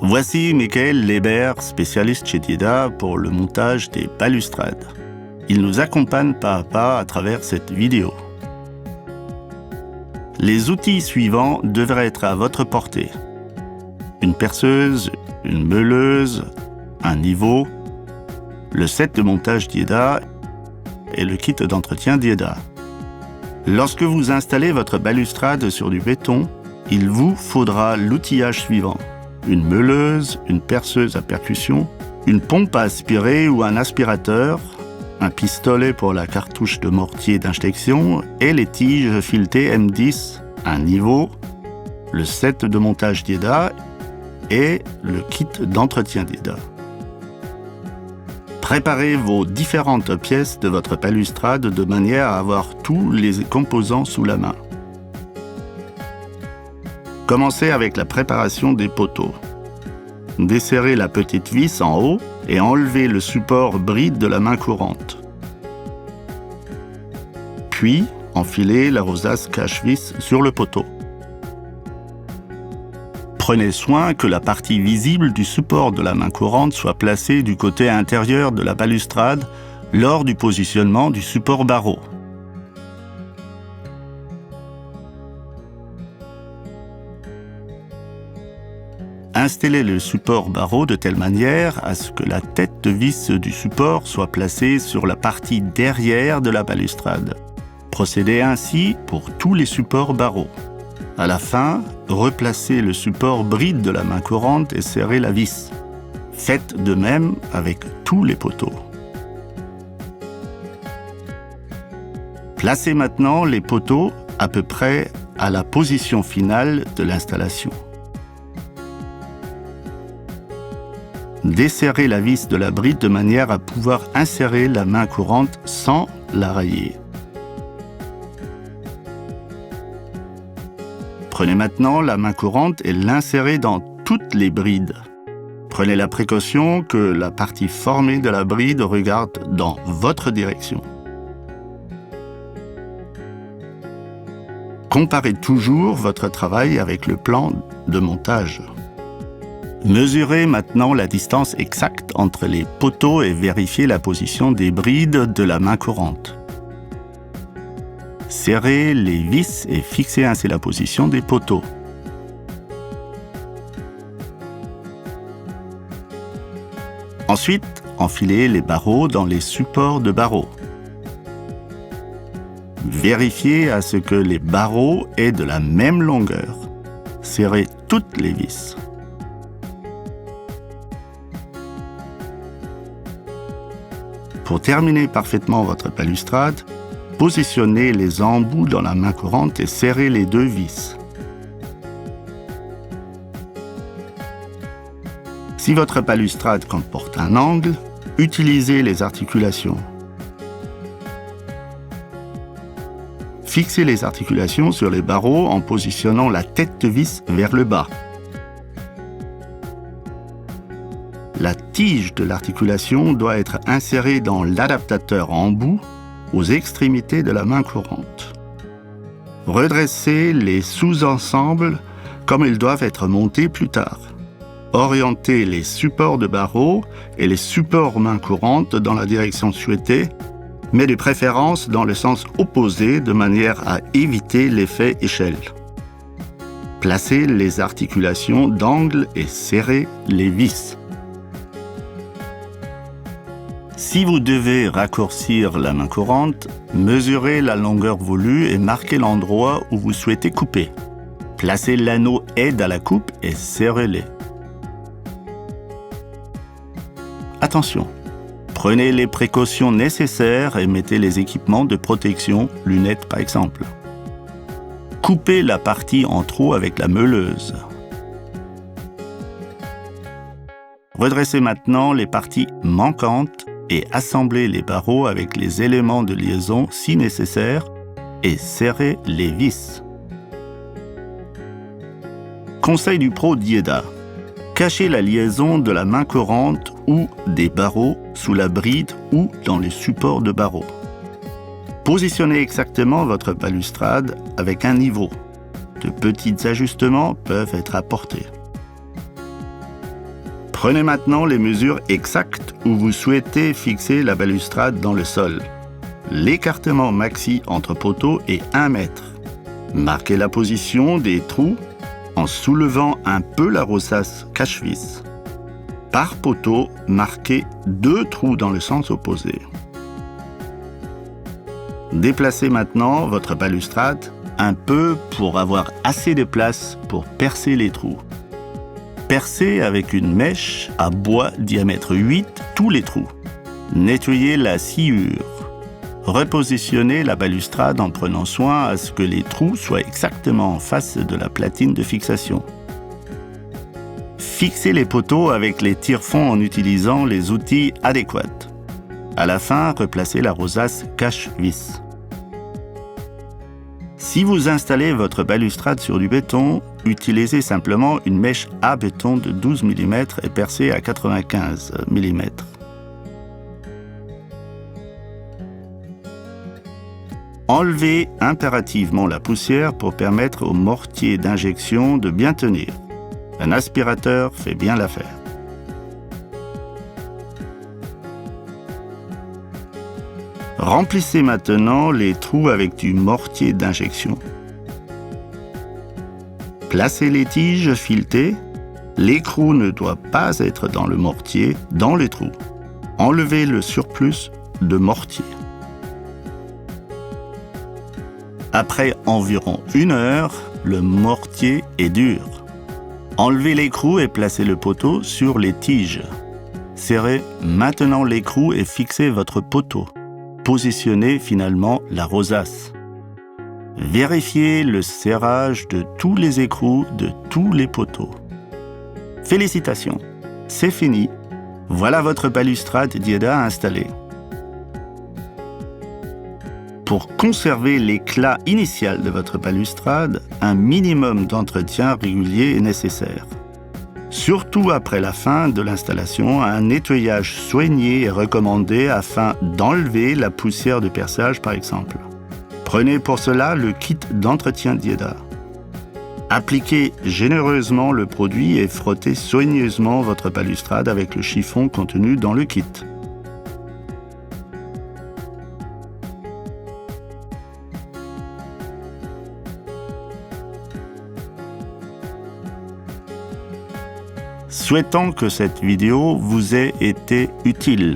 Voici Michael Lebert, spécialiste chez Dieda pour le montage des balustrades. Il nous accompagne pas à pas à travers cette vidéo. Les outils suivants devraient être à votre portée. Une perceuse, une meuleuse, un niveau, le set de montage Dieda et le kit d'entretien Dieda. Lorsque vous installez votre balustrade sur du béton, il vous faudra l'outillage suivant. Une meuleuse, une perceuse à percussion, une pompe à aspirer ou un aspirateur, un pistolet pour la cartouche de mortier d'injection et les tiges filetées M10, un niveau, le set de montage Dieda et le kit d'entretien Dieda. Préparez vos différentes pièces de votre balustrade de manière à avoir tous les composants sous la main. Commencez avec la préparation des poteaux. Desserrez la petite vis en haut et enlevez le support bride de la main courante. Puis, enfilez la rosace cache-vis sur le poteau. Prenez soin que la partie visible du support de la main courante soit placée du côté intérieur de la balustrade lors du positionnement du support barreau. Installez le support barreau de telle manière à ce que la tête de vis du support soit placée sur la partie derrière de la balustrade. Procédez ainsi pour tous les supports barreaux. À la fin, replacez le support bride de la main courante et serrez la vis. Faites de même avec tous les poteaux. Placez maintenant les poteaux à peu près à la position finale de l'installation. Desserrez la vis de la bride de manière à pouvoir insérer la main courante sans la rayer. Prenez maintenant la main courante et l'insérez dans toutes les brides. Prenez la précaution que la partie formée de la bride regarde dans votre direction. Comparez toujours votre travail avec le plan de montage. Mesurez maintenant la distance exacte entre les poteaux et vérifiez la position des brides de la main courante. Serrez les vis et fixez ainsi la position des poteaux. Ensuite, enfilez les barreaux dans les supports de barreaux. Vérifiez à ce que les barreaux aient de la même longueur. Serrez toutes les vis. Pour terminer parfaitement votre balustrade, positionnez les embouts dans la main courante et serrez les deux vis. Si votre balustrade comporte un angle, utilisez les articulations. Fixez les articulations sur les barreaux en positionnant la tête de vis vers le bas. La tige de l'articulation doit être insérée dans l'adaptateur embout aux extrémités de la main courante. Redressez les sous-ensembles comme ils doivent être montés plus tard. Orientez les supports de barreaux et les supports main courante dans la direction souhaitée, mais de préférence dans le sens opposé de manière à éviter l'effet échelle. Placez les articulations d'angle et serrez les vis. Si vous devez raccourcir la main courante, mesurez la longueur voulue et marquez l'endroit où vous souhaitez couper. Placez l'anneau aide à la coupe et serrez-les. Attention, prenez les précautions nécessaires et mettez les équipements de protection, lunettes par exemple. Coupez la partie en trop avec la meuleuse. Redressez maintenant les parties manquantes et assemblez les barreaux avec les éléments de liaison si nécessaire et serrez les vis. Conseil du pro Dieda. Cachez la liaison de la main courante ou des barreaux sous la bride ou dans les supports de barreaux. Positionnez exactement votre balustrade avec un niveau. De petits ajustements peuvent être apportés. Prenez maintenant les mesures exactes où vous souhaitez fixer la balustrade dans le sol. L'écartement maxi entre poteaux est 1 mètre. Marquez la position des trous en soulevant un peu la rosace cache-vis. Par poteau, marquez 2 trous dans le sens opposé. Déplacez maintenant votre balustrade un peu pour avoir assez de place pour percer les trous. Percez avec une mèche à bois diamètre 8 tous les trous. Nettoyez la sciure. Repositionnez la balustrade en prenant soin à ce que les trous soient exactement en face de la platine de fixation. Fixez les poteaux avec les tire-fonds en utilisant les outils adéquats. À la fin, replacez la rosace cache-vis. Si vous installez votre balustrade sur du béton, utilisez simplement une mèche à béton de 12 mm et percée à 95 mm. Enlevez impérativement la poussière pour permettre au mortier d'injection de bien tenir. Un aspirateur fait bien l'affaire. Remplissez maintenant les trous avec du mortier d'injection. Placez les tiges filetées. L'écrou ne doit pas être dans le mortier, dans les trous. Enlevez le surplus de mortier. Après environ 1 heure, le mortier est dur. Enlevez l'écrou et placez le poteau sur les tiges. Serrez maintenant l'écrou et fixez votre poteau. Positionnez finalement la rosace. Vérifiez le serrage de tous les écrous de tous les poteaux. Félicitations, c'est fini. Voilà votre balustrade d'IEDA installée. Pour conserver l'éclat initial de votre balustrade, un minimum d'entretien régulier est nécessaire. Surtout après la fin de l'installation, un nettoyage soigné est recommandé afin d'enlever la poussière de perçage par exemple. Prenez pour cela le kit d'entretien d'IEDA. Appliquez généreusement le produit et frottez soigneusement votre balustrade avec le chiffon contenu dans le kit. Souhaitant que cette vidéo vous ait été utile.